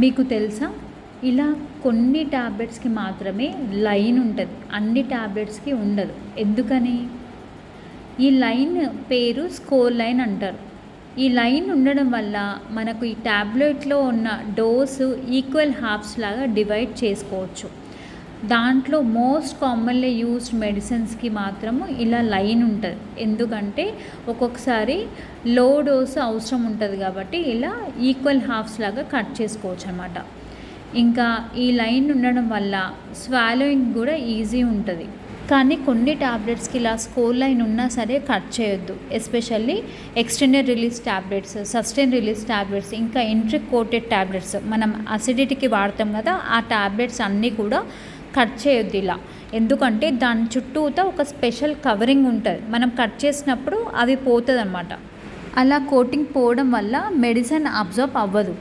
మీకు తెలుసా? ఇలా కొన్ని ట్యాబ్లెట్స్కి మాత్రమే లైన్ ఉంటుంది, అన్ని ట్యాబ్లెట్స్కి ఉండదు. ఎందుకని? ఈ లైన్ పేరు స్కోర్ లైన్ అంటారు. ఈ లైన్ ఉండడం వల్ల మనకు ఈ ట్యాబ్లెట్లో ఉన్న డోసు ఈక్వల్ హాఫ్స్ లాగా డివైడ్ చేసుకోవచ్చు. దాంట్లో మోస్ట్ కామన్లీ యూస్డ్ మెడిసిన్స్కి మాత్రము ఇలా లైన్ ఉంటుంది. ఎందుకంటే ఒక్కొక్కసారి లో డోసు అవసరం ఉంటుంది కాబట్టి ఇలా ఈక్వల్ హాఫ్స్ లాగా కట్ చేసుకోవచ్చు అన్నమాట. ఇంకా ఈ లైన్ ఉండడం వల్ల స్వాలోయింగ్ కూడా ఈజీ ఉంటుంది. కానీ కొన్ని ట్యాబ్లెట్స్కి ఇలా స్కోర్ లైన్ ఉన్నా సరే కట్ చేయొద్దు. Especially extended release tablets, sustain release tablets, ఇంకా ఎంట్రిక్ కోటెడ్ ట్యాబ్లెట్స్ మనం అసిడిటీకి వాడతాం కదా, ఆ ట్యాబ్లెట్స్ అన్నీ కూడా కట్ చేయొద్దు ఇలా. ఎందుకంటే దాని చుట్టూతో ఒక స్పెషల్ కవరింగ్ ఉంటుంది, మనం కట్ చేసినప్పుడు అవి పోతుంది అన్నమాట. అలా కోటింగ్ పోవడం వల్ల మెడిసిన్ అబ్జర్బ్ అవ్వదు.